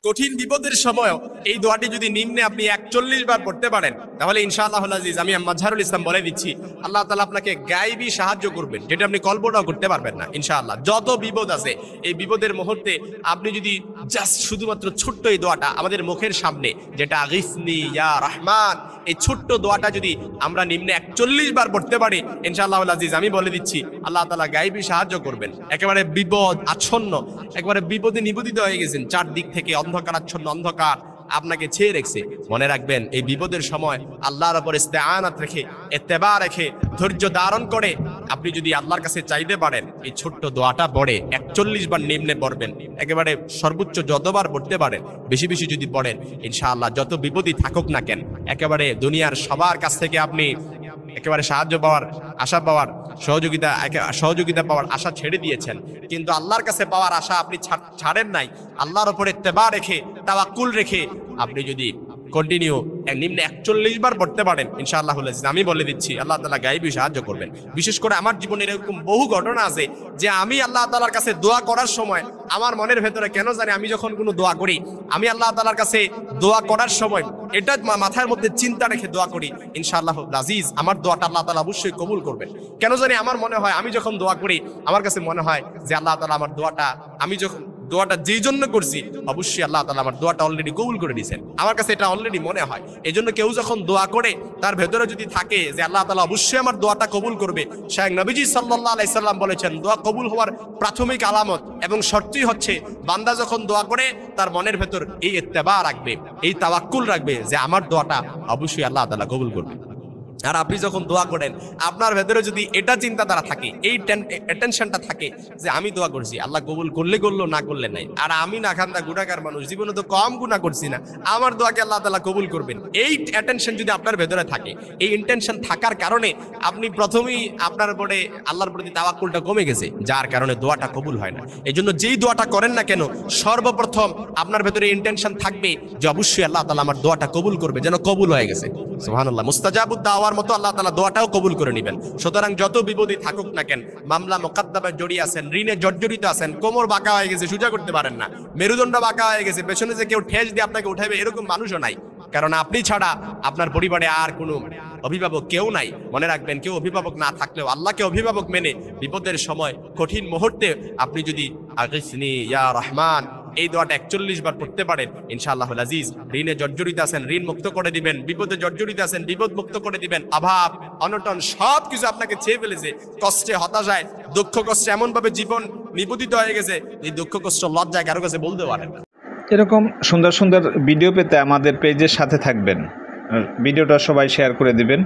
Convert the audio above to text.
কঠিন বিপদের সময় এই দোয়াটি যদি নিম্নে আপনি 41 বার পড়তে পারেন, তাহলে ইনশাআল্লাহুল আজিজ আমি মাজহারুল ইসলাম বলে দিচ্ছি, আল্লাহ তাআলা আপনাকে গায়বী সাহায্য করবেন, যেটা আপনি কল্পনাও করতে পারবেন না। ইনশাআল্লাহ যত বিপদ আছে এই বিপদের মুহূর্তে আপনি যদি জাস্ট শুধুমাত্র ছোট্ট এই দোয়াটা আমাদের মুখের সামনে, যেটা আগিসনি ইয়া রহমান, এই ছোট্ট দোয়াটা যদি আমরা নিম্নে 41 বার পড়তে পারি, ইনশাআল্লাহুল আজিজ আমি বলে দিচ্ছি আল্লাহ তাআলা গায়বী সাহায্য করবেন। একেবারে বিপদ আচ্ছন্ন, একেবারে বিপদে নিবেদিত হয়ে গেছেন, চারদিক থেকে অন্ধকারাচ্ছন্ন অন্ধকার আপনাকে ছেয়ে রেখেছে। মনে রাখবেন এই বিপদের সময় আল্লাহর উপর ইস্তেআনাত রেখে, ইত্তেবা রেখে, ধৈর্য ধারণ করে আপনি যদি আল্লাহর কাছে চাইতে পারেন, এই ছোট্ট দোয়াটা পড়ে 41 বার নিম্নে পড়বেন, একেবারে সর্বোচ্চ যতবার পড়তে পারেন বেশি বেশি যদি পড়েন, ইনশাআল্লাহ যত বিপদই থাকুক না কেন, একেবারে দুনিয়ার সবার কাছ থেকে আপনি একেবারে সাহায্য পাওয়ার, আশা পাওয়ার, সহযোগিতা পাওয়ার আশা ছেড়ে দিয়েছেন, কিন্তু আল্লাহর কাছে পাওয়ার আশা আপনি ছাড়েন নাই। আল্লাহর উপরে ইত্তেবা রেখে, তাওয়াক্কুল রেখে আপনি যদি কন্টিনিউ নিম্নে 41 বার পড়তে পারেন, ইনশাআল্লাহুল আজিজ আমি বলে দিচ্ছি আল্লাহ তাআলা গায়বী সাহায্য করবেন। বিশেষ করে আমার জীবনের এরকম বহু ঘটনা আছে যে আমি আল্লাহ তাআলার কাছে দোয়া করার সময় আমার মনের ভেতরে কেন জানি আমি যখন কোনো দোয়া করি, আমি আল্লাহ তাআলার কাছে দোয়া করার সময় এটা মাথার মধ্যে চিন্তা রেখে দোয়া করি, ইনশাআল্লাহুল আজিজ আমার দোয়াটা আল্লাহ তাআলা অবশ্যই কবুল করবেন। কেন জানি আমার মনে হয়, আমি যখন দোয়া করি আমার কাছে মনে হয় যে আল্লাহ তাআলা আমার দোয়াটা, আমি যখন দোয়াটা যেই জন্য করছি অবশ্যই আল্লাহ তাআলা আমার দোয়াটা অলরেডি কবুল করে দিয়েছেন। আমার কাছে এটা অলরেডি মনে হয়। এই জন্য কেউ যখন দোয়া করে তার ভেতরে যদি থাকে যে আল্লাহ তাআলা অবশ্যই আমার দোয়াটা কবুল করবে, শায়খ নবীজি সাল্লাল্লাহু আলাইহি সাল্লাম বলেছেন দোয়া কবুল হওয়ার প্রাথমিক আলামত এবং শর্তই হচ্ছে বান্দা যখন দোয়া করে তার মনের ভেতর এই ইত্তেবা রাখবে, এই তাওয়াক্কুল রাখবে যে আমার দোয়াটা অবশ্যই আল্লাহ তাআলা কবুল করবে। আর আপনি যখন দোয়া করেন আপনার ভেতরে যদি এটা চিন্তাধারা থাকে, এই টেনশনটা থাকে যে আমি দোয়া করছি, আল্লাহ কবুল করলে করলো, না করলে নাই, আর আমি না খান্দা গুনাহগার মানুষ, জীবনে তো কম গুনাহ করছি না, আমার দোয়াকে আল্লাহ তাআলা কবুল করবেন, এই অ্যাটেনশন যদি আপনার ভেতরে থাকে, এই ইন্টেনশন থাকার কারণে আপনি প্রথমেই আপনার উপরে আল্লাহর প্রতি তাওয়াক্কুলটা কমে গেছে, যার কারণে দোয়াটা কবুল হয় না। এই জন্য যেই দোয়াটা করেন না কেন সর্বপ্রথম আপনার ভেতরে ইন্টেনশন থাকবে যে অবশ্যই আল্লাহ তাআলা আমার দোয়াটা কবুল করবে, যেন কবুল হয়ে গেছে। সুবহানাল্লাহ, মুস্তাজাবুদ দাওয়ার মতো আল্লাহ তাআলা দোয়াটাও কবুল করে নেবেন। সুতরাং যত বিপদই থাকুক না কেন, মামলা মোকদ্দমায় জড়িয়ে আছেন, ঋণে জর্জরিত আছেন, কোমর বাঁকা হয়ে গেছে, সোজা করতে পারেন না, মেরুদণ্ড বাঁকা হয়ে গেছে, পেছনে যে কেউ ঠেস দিয়ে আপনাকে উঠাবে এরকম মানুষও নাই, কারণ আপনি ছাড়া আপনার পরিবারে আর কোনো অভিভাবক কেউ নাই। মনে রাখবেন, কেউ অভিভাবক না থাকলেও আল্লাহকে অভিভাবক মেনে বিপদের সময়, কঠিন মুহূর্তে আপনি যদি আগিসনি ইয়া রহমান এই দোয়াটা 41 বার পড়তে পারেন, ইনশাআল্লাহুল আজিজ ঋণে জর্জরিত আছেন ঋণ মুক্ত করে দিবেন, বিপদে জর্জরিত আছেন বিপদ মুক্ত করে দিবেন, অভাব অনটন সব কিছু আপনাকে ছেয়ে ফেলেছে, কষ্টে হতাশায় দুঃখ কষ্টে এমন ভাবে জীবন নিবেদিত হয়ে গেছে, এই দুঃখ কষ্ট লজ্জায় কারো কাছে বলতে পারেন না। এরকম সুন্দর সুন্দর ভিডিও পেতে আমাদের পেজের সাথে থাকবেন, ভিডিওটা সবাই শেয়ার করে দিবেন।